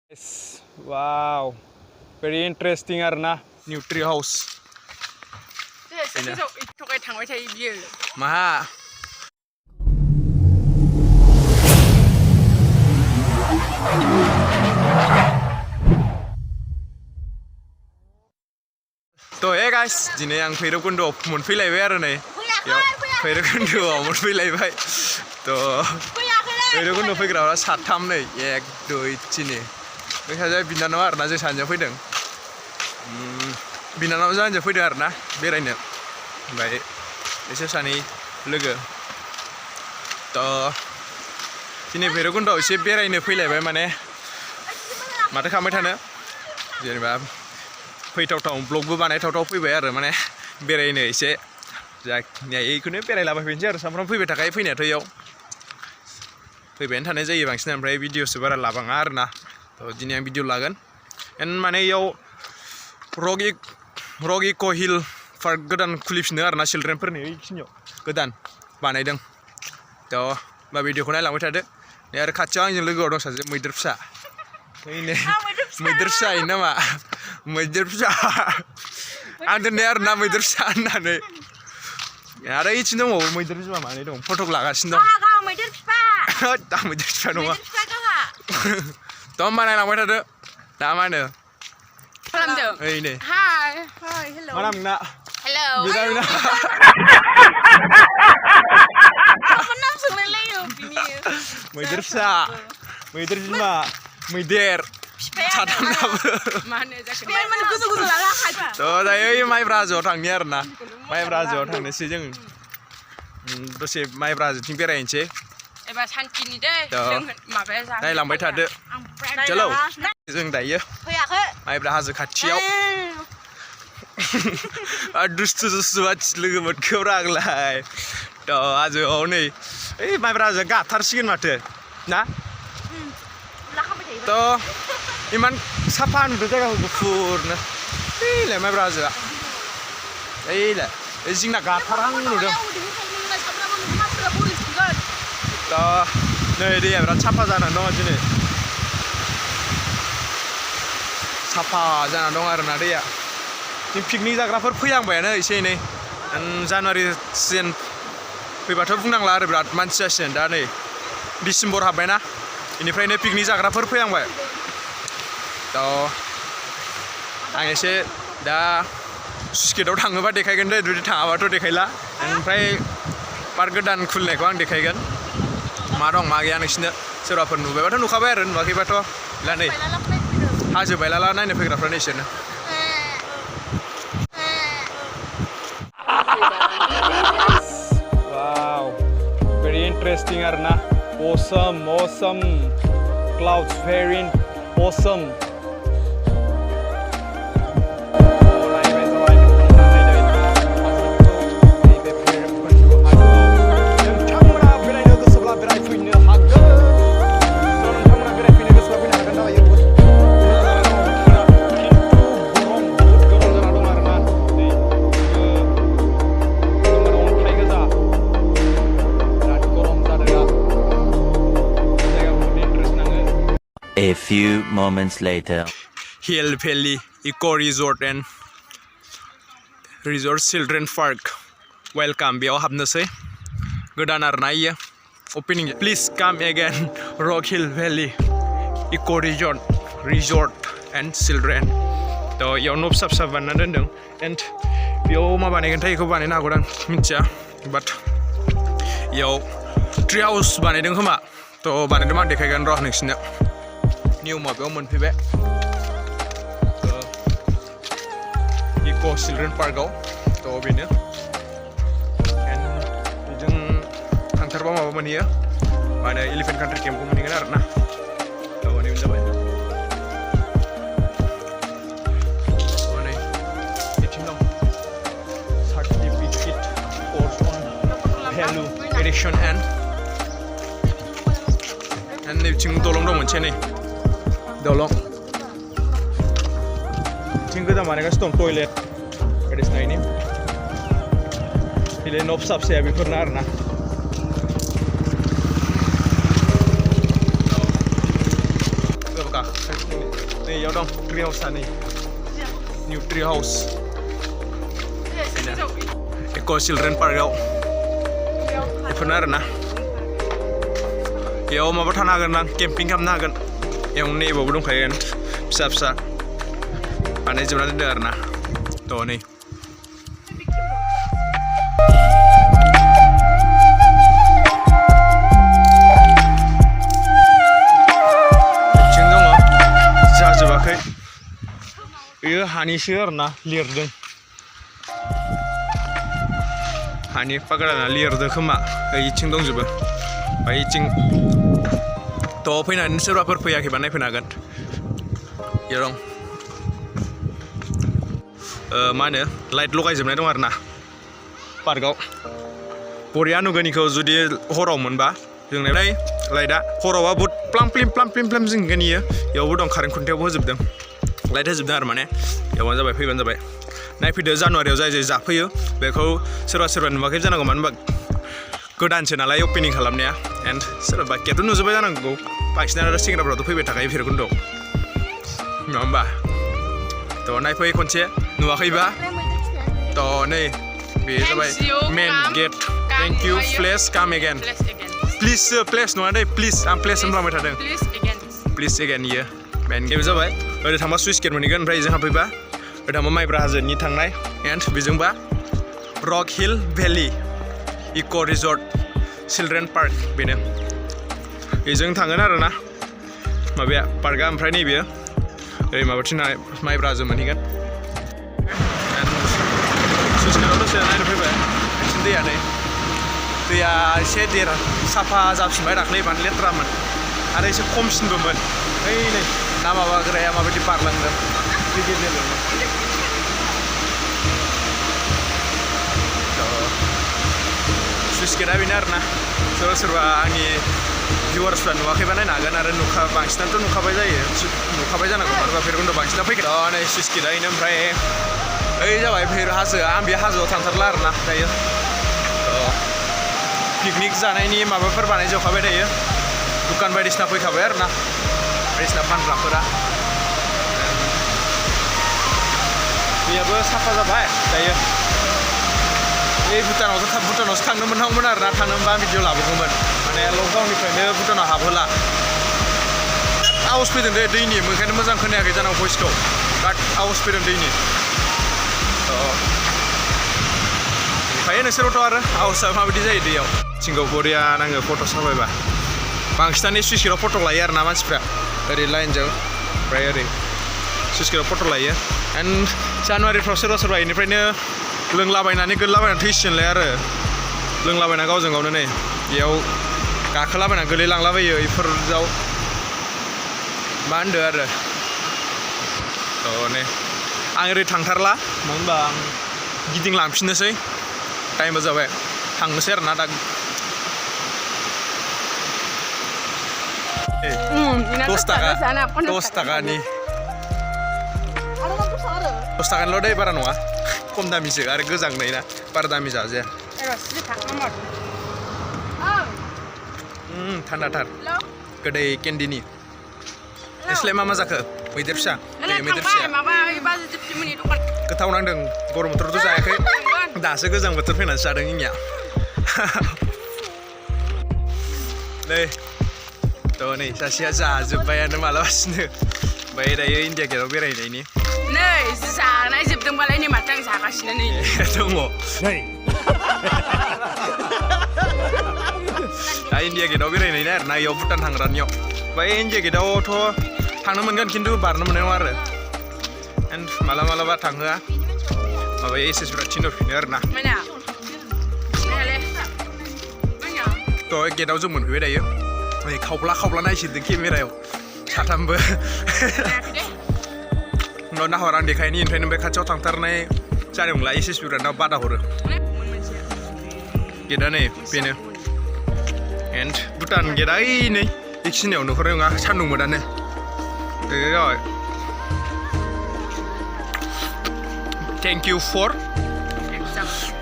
Yes. Wow, very interesting arna new tree house. Maha. So hey guys, dini ang Gwdan2 मोनफैलायबाय आरो नै Gwdan2 मोनफैलायबाय तो Gwdan2 फैग्राफ्रा साथाम नै 1 2 3 बैसाजा बिनानाव आरोना जों सानजों फैदों बिनानाव जाहानजों फैदों आरोना बेरायनो ओमफ्राय एसे सानै लोगो तो दिनै Gwdan2 एसे बेरायनो फैलायबाय माने माथो खालामबाय थानो जेनेबा फैथावथाव ब्लगबो बानायथावथाव फैबाय आरो माने बेरायनो एसे जाखिनिया इखौनो बेरायलाबायफैनोसै आरो सामफ्रामबो फैबाय थाखायो फैनायाथ' इयाव फैबायानो थानाय जायो बांसिन ओमफ्राय भिडिअसो बारा लाबाङा आरोना थ' दिनै आं भिडिअ लागोन एन्ड माने इयाव रक इक' हिल पार्क गोदान खुलिफिनदों आरोना चिल्ड्रेनफोरनि बेखिनियाव गोदान बानायदों थ' बा भिडिअखौ नायलांबाय थादो आरो खाथियाव आंजों लोगोआव दं सासे मैदेर फिसा मैदेर फिसा इनो नामा मैदेर फिसा आं दोननाय आरोना मैदेर फिसा होननानै आरो इथिं दंबावो मैदेर बिमा मानै दं फटक लागासिनो दं मैदेर फिसा नङा थ' होमबा नायलांबाय थादो दा मा होनो खालामदों ओइ नै हाय हेल' मा नाम नोंना हेल' बिना मा नाम सोंलायलायो बिनि मैदेर फिसा मैदेर बिमा मैदेर साथामनाबो मा होनो जाखो माने गोजौ गोजौ लाला थ' दायो माइब्रा हाजोआव थांनि आरोना माइब्रा हाजोआव थांनोसै जों दसे माइब्रा हाजोथिं बेरायनोसै एबा सानथिनि दै जों माबाया जा नायलांबाय थादो चलो जों दायो फैयाखै माइब्रा हाजो खाथियाव दुस्थु लोगो मोनखोब्रा आंलाय थ' हाजोआव नै ओइ माइब्रा हाजोआ गाथारसिगोन माथो ना थ' इमान साफा नुदों जायगाखौ गुफुरनो ओइलाय माइब्रा हाजोआ ओइलाय जोंना गाथारहां नुदों थ' नै दैया बिराद साफा जानानै दङ दिनै साफा जाना दं आरोना दैया जों पिकनिक जाग्राफोर फैहांबायानो एसे एनै जानुवारि सिजोन फैबाथ' बुंनांला आरो बिराद मानसि जासिगोन दा नै डिसेम्बर हाबबायना बेनिफ्रायनो पिकनिक जाग्राफोर फैहांबाय थ' आं एसे दा सुइसगेटआव थाङोबा देखायगोन दे जुदि थाङाबाथ' देखायला ओमफ्राय पार्क गोदान खुलिनायखौ आं देखायगोन मा दं मा गैया नोंसिनो सोरबाफोर नुबायबाथ' नुखाबाय आरो नुवाखैबाथ' ला नै हाजो बायलाला नायनो फैग्राफ्रा इसोरनो वाव very interesting arna awesome clouds very awesome A few moments later. Hill Valley Eco Resort and Resort Children Park. Welcome. बेयाव हाबनोसै गोदान आरोना इयो opening. Please come again. Rock Hill Valley Eco Resort and Children. थ' इयाव न' फिसा बानायना दोनदों एन्ड बेयाव मा बानायगोनथाय बेखौ बानायनो हागौ आं मिथिया बाट इयाव ट्रि हाउस बानायदों खोमा थ' बानायदों आं देखायगोन र' नोंसिनो निउ माबायाव मोनफैबाय इक' चिल्ड्रेन पार्कआव थ' बेनो बेजों थांथारबा माबा मोनहैयो मा होनो एलिफेन्ट कान्ट्रि केम्पखौ मोनहैगोन आरोना थ' मोनहैबाय जाबाय नै बिथिं दं certificate course on value addition and नैबिथिं दलं दं मोनसे नै दलं बिथिं गोदान बानायगासिनो दं टयलेट बायदिसिना इनि बिलाय न' फिसा फिसाया बेफोरनो आरोना Nih, yaw dong, tree house nih. New tree house. Eco Children Park yaw. Bener arena. Yaw maba थानो हागोन आं camping खालामनो हागोन. Yaw neighborबो दंखायो फिसा बानायजोबना दोनदों आरोना. थ' नै जाजोबाखै बेयो हानिसो आरोना लिरदों हानि पागलाना लिरदों खोमा ओइथिं दंजोबो ओमफ्राय इथिं थ' फैनानै सोरबाफोर फैयाखैबा नायफैनो हागोन इयाव दं मा होनो लाइट लगायजोबनाय दं आरोना पार्कआव बरिया नुगोन इखौ जुदि हराव मोनबा जोंनिफ्राय लाइटआ हरावबा बहुद प्लाम प्लिम जोंगोन इयो इयावबो दं कारेन्ट खुन्थायावबो होजोबदों लाइट होजोबदों आरो माने इयावबानो जाबाय फैबानो जाबाय नायफैदो जानुवारियाव जाय जाफैयो बेखौ सोरबा नुवाखै जानांगौ मानो होनबा गोदानसो नालाय अपेनिं खालामनाया एन्ड सोरबा बाखियाथ' नुजोब्बाय जानांगौ बांसिनानो सेंग्राफ्राथ' फैबाय थाखायो भैरबकुन्द'आव नङा होमबा थ' नायफै खनसे नुवाखैबा थ' नै बे जाबाय मेन गेट थेंक इउ प्लेस काम एगेन प्लिज प्लेस नङा दे प्लिज आं प्लेस होनफ्लांबाय थादों प्लिज एगेन इयो मेन गेट जाबाय ओरै थांबा सुइस गेट मोनहैगोन ओमफ्राय जोंहा फैबा ओरै थांबा माइब्रा हाजोनि थांनाय एन्ड बेजोंबा रक हिल भेलि इक' रिजर्ट चिलड्रेन पार्क बेनो बेजों थांगोन आरोना माबाया पार्कआ ओमफ्राय नैबेयो ओरै माबाथिं माइब्रा हाजो मोनहैगोन सुइस गेटआव दसे नायनो फैबाय बिथिं दैया एसे देर साफा जाफिनबाय दाख्लै मानो लेथ्रामोन आरो एसे खमसिनबोमोन ओइ नै ना माबाग्राया माबायदि बारलांदों गिदिर सुइस गेटआ बेनो आरोना सोरबा आंनि भिउवार्सफ्रा नुवाखैबा नायनो हागोन आरो बांसिनाथ' नुखाबाय जानांगौ मानो होनबा भैरबकुन्द'आव बांसिना फैगोन नै सुइस गेटआ बेनो ओमफ्राय ओइ जाबाय हाजोआ आं बे हाजोआव थांथारला आरोना दायो पिकनिक जानायनि माबाफोर बानायजोबखाबाय दायो दुखान बायदिसिना फैखाबाय आरोना बायदिसिना फानग्राफोरा बेयाबो साफा जाबाय दायो बे भुटानावसो थांनो मोनहांमोन आरोना थांनो मोनबा भिडिअ लाबोगौमोन माने लकडाउननिफ्रायनो भुटानाव हाबहोला आवाज फैदों दे दैनि ओंखायनो मोजां खोनायाखै जानांगौ भइसखौ बिराद आवाज फैदों दैनि ओमफ्राय नोंसोरावथ' आरो आवाजआ माबायदि जायो दैयाव थिंगौ बरिया नाङो फट' साफायबा बांसिनानो सुइस गेटआव फट' लायो आरोना मानसिफ्रा ओरै लाइनजों ओमफ्राय ओरै सुइस गेटआव फट' लायो एन्ड जानुवारिफ्राव सोरबा बेनिफ्रायनो लोंलाबायनानै गोलैलाबायनानै थैसिगोनलाय आरो लोंलाबायना गावजों गावनो नै बेयाव गाखोलाबायना गोलैलांलाबायो बेफोराव मा होनदों आरो नै आं ओरै थांथारला मानो होनबा आं गिदिंलांफिननोसै टाइमबो जाबाय थांनोसै आरोना दा 10 takani 10 takanल' deh बारा नङा खम दामिसो आरो गोजांनाय ना बारा दामि जाजाया थान्दाथार गोदै केन्डिनि नोंसोरलाय मा जाखो मैदेर फिसा मैदेर फिसा गोथाव नांदों गरम बोथोरावथ' जायाखै दासो गोजां बोथोर फैनानैसो जादों इनिया नै थ' नै सासेया जाजोब्बायानो मालाबासिनो ओमफ्राय दायो इन्डिया गेटआव बेरायनायनि नै जानाय जोबदोंबालाय नै माथो आं जागासिनो नै दङ दा इन्डिया गेटआव बेरायनायनि आरोना इयाव भुटान थांग्रानियाव ओमफ्राय इन्डिया गेटआवथ' थांनो मोनगोन खिन्थु बारनो मोननाय नङा आरो एन्ड मालाबा थाङोआ माबा एसएसफ्रा थिनहरफिनो आरोना थ' गेटआव जों मोनफैबाय दायो नै खावब्ला नायसिनदों केमेरायाव साथामबो उनाव नाहर आं देखायनि ओमफ्राय नों बे खाथियाव थांथारनाय जादोंमोनला एसएसबिफ्रा नाव बादा हरो गेटआ नै बेनो एन्ड भुटान गेटआ ओइ नै बेखिनियाव नुहुरनाय नङा सान्दुं मोदानो जाबाय थेंक इउ फर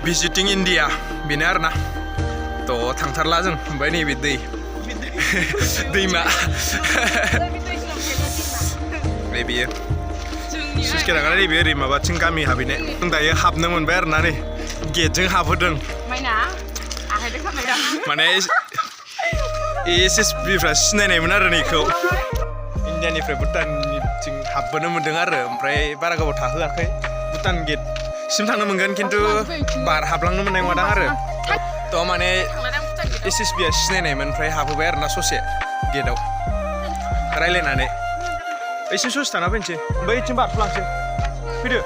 भिजिटिं इन्डिया बेनो आरोना थ' थांथारला जों ओमफ्राय नैबे दैमा बेयो सुइस गेटा गाना नैबे ओरै माबाथिं गामि हाबैनाय जों दायो हाबनो मोनबाय आरोना नै गेटजों हाबहोदों माने एसएसबिफ्रा सिनायनायमोन आरो नैखौ इन्डियानिफ्राय भुटाननिथिं हाबबोनो मोन्दों आरो ओमफ्राय बारा गोबाव थाहोआखै भुटान गेटसिम थांनो मोनगोन खिन्थु बार हाबलांनो मोननाय नङादां आरो थ' माने एसएसबिया सिनायनायमोन ओमफ्राय हाबहोबाय आरोना ससे गेटआव रायलायनानै बैसिम ससे थाना फैनोसै बैथिं बारस'लांसै फैदो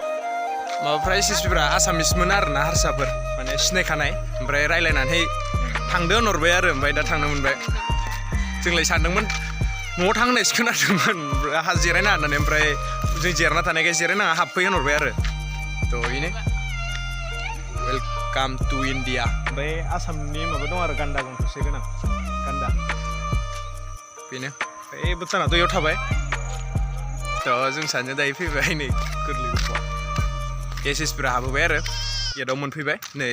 माबाफ्रा एसएसबिफ्रा आसामिसमोन आरोना हारसाफोर माने सिनायखानाय ओमफ्राय रायलायनानै थांदो होनहरबाय आरो ओमफ्राय दा थांनो मोनबाय जोंलाय सानदोंमोन न'आव थांनायसो खोनादोंमोन जिरायना होननानै ओमफ्राय जों जिरायना थानायखाय जिरायनाङा हाबफै होनहरबाय आरो थ' बेनो वेलकाम टु इन्डिया ओमफ्राय आसामनि माबा दं आरो गान्दा गं थसे गोनां गान्दा बेनो ओमफ्राय भुटानाथ' बेयाव थाबाय थ' जों सानैजों दायो फैबाय नै गोरलै गथ'आ एसएसबिफ्रा हाबोबाय आरो गेटआव मोनफैबाय नै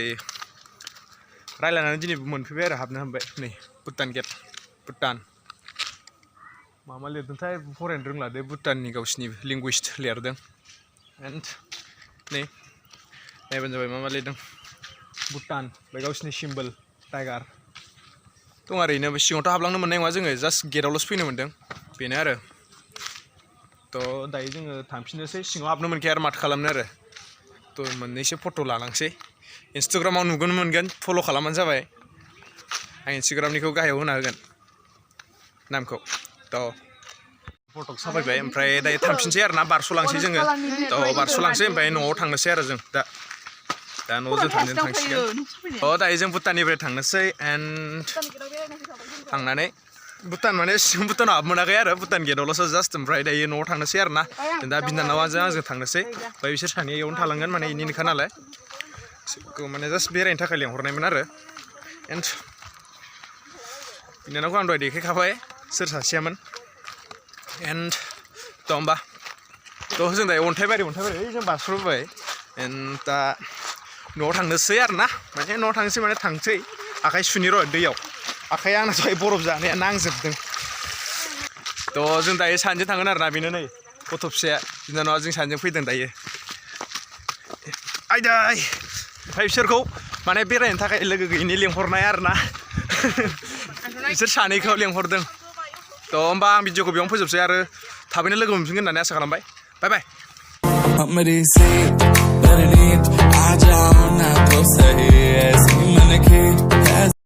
रायलायनानै दिनै मोनफैबाय आरो हाबनो हाबबाय नै भुटान गेट भुटान मा लिरदोंथाय फरायनो रोंला दे भुटाननि गावसिनि लेंगुवेज लिरदों एन्ड नै नायबानो जाबाय मा लिरदों भुटान बे गावसिनि सिम्बल टाइगार दं ओरैनो सिङावथ' हाबलांनो मोननाय नङा जोङो जास्ट गेटआवल'सो फैनो मोन्दों बेनो आरो थ' दायो जोङो थांफिननोसै सिङाव हाबनो मोनखाया आरो माथो खालामनो आरो थ' मोननैसो फट' लालांसै इन्सटाग्रामाव नुगोन मोनगोन फल' खालामबानो जाबाय आं इन्सटाग्रामनिखौ गाहायाव होना होगोन नामखौ थ' फट'क साफायबाय ओमफ्राय दायो थांफिनसै आरो ना बारस'लांसै जोङो थ' बारस'लांसै ओमफ्राय न'आव थांनोसै आरो जों दा न'आव जों थांसिगोन थ' दायो जों भुटाननिफ्राय थांनोसै एन्ड थांनानै भुटान माने भुटानाव हाबनो मोनाखै आरो भुटान गेटआवल'सो जास्ट ओमफ्राय दायो न'आव थांनोसै आरो ना दा बिनानावजों आंजों थांनोसै ओमफ्राय बिसोर सानैया इयावनो थालांगोन माने इनिनोखा नालाय माने जास्ट बेरायनो थाखाय लेंहरनायमोन आरो एन्ड बिनानावखौ आं दहाय देखायखाबाय सोर सासेयामोन एन्ड थ' होमबा थ' जों दायो अन्थाइबारि जों बारस'बाय एन्ड दा न'आव थांनोसै आरो ना माने न'आव थांनोसै माने थांसै आखाइ सुनि र' दैयाव आखाइया आंना दहाय बरफ जानाया नांजोबदों थ' जों दायो सानैजों थांगोन आरो ना बेनो नै गथ' फिसाया बिनानावा जों सानैजों फैदों दायो आयदै ओमफ्राय बिसोरखौ माने बेरायनो थाखाय लोगो गैयिनि लेंहरनाय आरो ना बिसोर सानैखौ लेंहरदों थ' होमबा आं भिडिअखौ बेयावनो फोजोबसै आरो थाबैनो लोगो मोनफिनगोन होननानै आसा खालामबाय बाय बाय